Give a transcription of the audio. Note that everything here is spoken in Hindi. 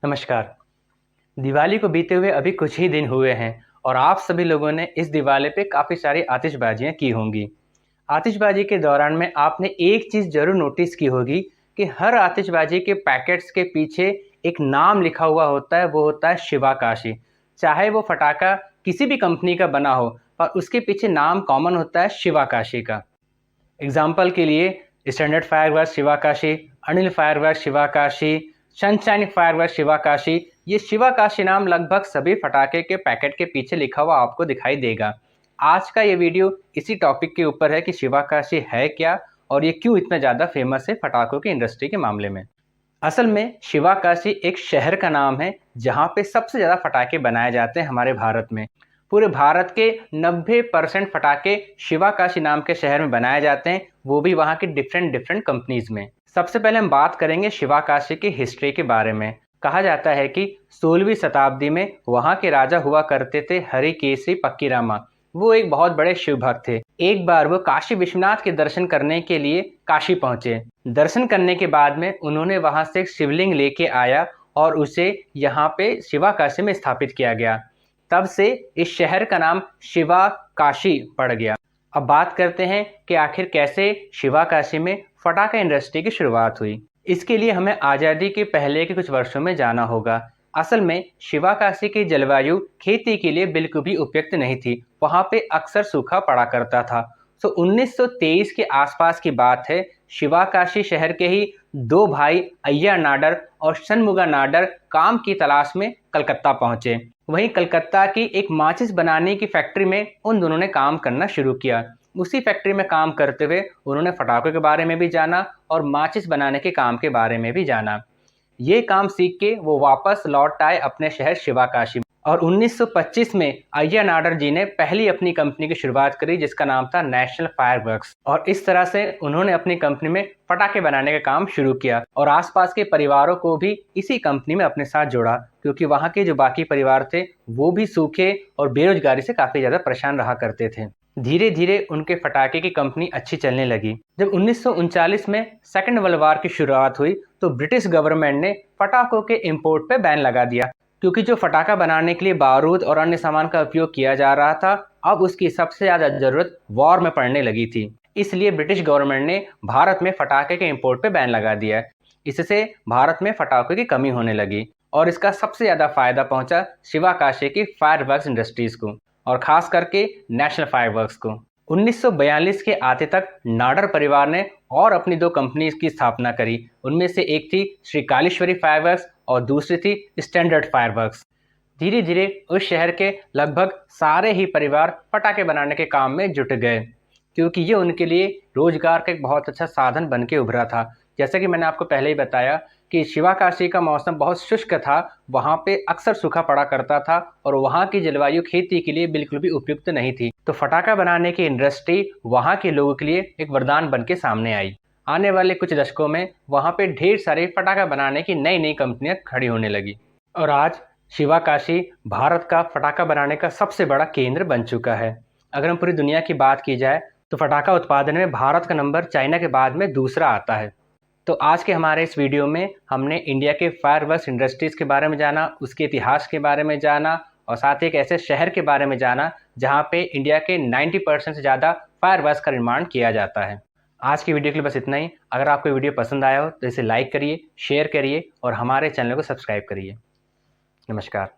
नमस्कार। दिवाली को बीते हुए अभी कुछ ही दिन हुए हैं और आप सभी लोगों ने इस दिवाली पे काफ़ी सारी आतिशबाजियाँ की होंगी। आतिशबाजी के दौरान में आपने एक चीज़ ज़रूर नोटिस की होगी कि हर आतिशबाजी के पैकेट्स के पीछे एक नाम लिखा हुआ होता है, वो होता है शिवाकाशी। चाहे वो पटाखा किसी भी कंपनी का बना हो, पर उसके पीछे नाम कॉमन होता है शिवाकाशी का। एग्जाम्पल के लिए standard fireworks Sivakasi, Anil fireworks Sivakasi, sunshine fireworks Sivakasi. ये शिवाकाशी नाम लगभग सभी पटाखे के पैकेट के पीछे लिखा हुआ आपको दिखाई देगा। आज का ये वीडियो इसी टॉपिक के ऊपर है कि शिवाकाशी है क्या और ये क्यों इतना ज़्यादा फेमस है पटाखों की इंडस्ट्री के मामले में। असल में शिवाकाशी एक शहर का नाम है जहाँ पे सबसे ज़्यादा पटाखे बनाए जाते हैं हमारे भारत में। पूरे भारत के 90% पटाखे शिवाकाशी नाम के शहर में बनाए जाते हैं, वो भी वहाँ की डिफरेंट डिफरेंट कंपनीज में। सबसे पहले हम बात करेंगे शिवाकाशी की हिस्ट्री के बारे में। कहा जाता है कि 16वीं शताब्दी में वहाँ के राजा हुआ करते थे हरिकेशरी पक्कीरामा। वो एक बहुत बड़े शिव भक्त थे। एक बार वो काशी विश्वनाथ के दर्शन करने के लिए काशी पहुंचे। दर्शन करने के बाद में उन्होंने वहां से एक शिवलिंग लेके आया और उसे यहाँ पे शिवाकाशी में स्थापित किया गया। तब से इस शहर का नाम शिवाकाशी पड़ गया। अब बात करते हैं कि आखिर कैसे शिवाकाशी में पटाखा इंडस्ट्री की शुरुआत हुई। इसके लिए हमें आज़ादी के पहले के कुछ वर्षों में जाना होगा। असल में शिवाकाशी की जलवायु खेती के लिए बिल्कुल भी उपयुक्त नहीं थी। वहाँ पे अक्सर सूखा पड़ा करता था। 1923 के आसपास की बात है। शिवाकाशी शहर के ही दो भाई अय्या नाडर और शनमुगा नाडर काम की तलाश में कलकत्ता पहुंचे। वहीं कलकत्ता की एक माचिस बनाने की फैक्ट्री में उन दोनों ने काम करना शुरू किया। उसी फैक्ट्री में काम करते हुए उन्होंने पटाखों के बारे में भी जाना और माचिस बनाने के काम के बारे में भी जाना। ये काम सीख के वो वापस लौट आए अपने शहर शिवाकाशी में और 1925 में अय्या नाडर जी ने पहली अपनी कंपनी की शुरुआत करी जिसका नाम था नेशनल फायरवर्क्स। और इस तरह से उन्होंने अपनी कंपनी में पटाखे बनाने का काम शुरू किया और आसपास के परिवारों को भी इसी कंपनी में अपने साथ जोड़ा, क्योंकि वहाँ के जो बाकी परिवार थे वो भी सूखे और बेरोजगारी से काफ़ी ज़्यादा परेशान रहा करते थे। धीरे धीरे उनके पटाखे की कंपनी अच्छी चलने लगी। जब 1939 में सेकेंड वर्ल्ड वार की शुरुआत हुई तो ब्रिटिश गवर्नमेंट ने पटाखों के इंपोर्ट पे बैन लगा दिया, क्योंकि जो पटाखा बनाने के लिए बारूद और अन्य सामान का उपयोग किया जा रहा था, अब उसकी सबसे ज़्यादा ज़रूरत वॉर में पड़ने लगी थी। इसलिए ब्रिटिश गवर्नमेंट ने भारत में पटाखे के इंपोर्ट पे बैन लगा दिया। इससे भारत में पटाखों की कमी होने लगी और इसका सबसे ज़्यादा फायदा पहुंचा शिवाकाशी की फायरवर्क्स इंडस्ट्रीज को और खास करके नेशनल फायरवर्क्स को। 1942 के आते तक नाडर परिवार ने और अपनी दो कंपनीज की स्थापना करी। उनमें से एक थी श्री कालेश्वरी फायरवर्क्स और दूसरी थी स्टैंडर्ड फायरवर्क्स। धीरे धीरे उस शहर के लगभग सारे ही परिवार पटाखे बनाने के काम में जुट गए, क्योंकि ये उनके लिए रोजगार का एक बहुत अच्छा साधन बन के उभरा था। जैसा कि मैंने आपको पहले ही बताया कि शिवाकाशी का मौसम बहुत शुष्क था, वहाँ पे अक्सर सूखा पड़ा करता था और वहाँ की जलवायु खेती के लिए बिल्कुल भी उपयुक्त नहीं थी। तो पटाखा बनाने की इंडस्ट्री वहाँ के लोगों के लिए एक वरदान बन के सामने आई। आने वाले कुछ दशकों में वहाँ पे ढेर सारे पटाखा बनाने की नई नई कंपनियां खड़ी होने लगी और आज शिवाकाशी भारत का पटाखा बनाने का सबसे बड़ा केंद्र बन चुका है। अगर हम पूरी दुनिया की बात की जाए तो पटाखा उत्पादन में भारत का नंबर चाइना के बाद में दूसरा आता है। तो आज के हमारे इस वीडियो में हमने इंडिया के फायरवर्क्स इंडस्ट्रीज़ के बारे में जाना, उसके इतिहास के बारे में जाना और साथ ही एक ऐसे शहर के बारे में जाना जहां पे इंडिया के 90% से ज़्यादा फायरवर्क्स का निर्माण किया जाता है। आज की वीडियो के लिए बस इतना ही। अगर आपको वीडियो पसंद आया हो तो इसे लाइक करिए, शेयर करिए और हमारे चैनल को सब्सक्राइब करिए। नमस्कार।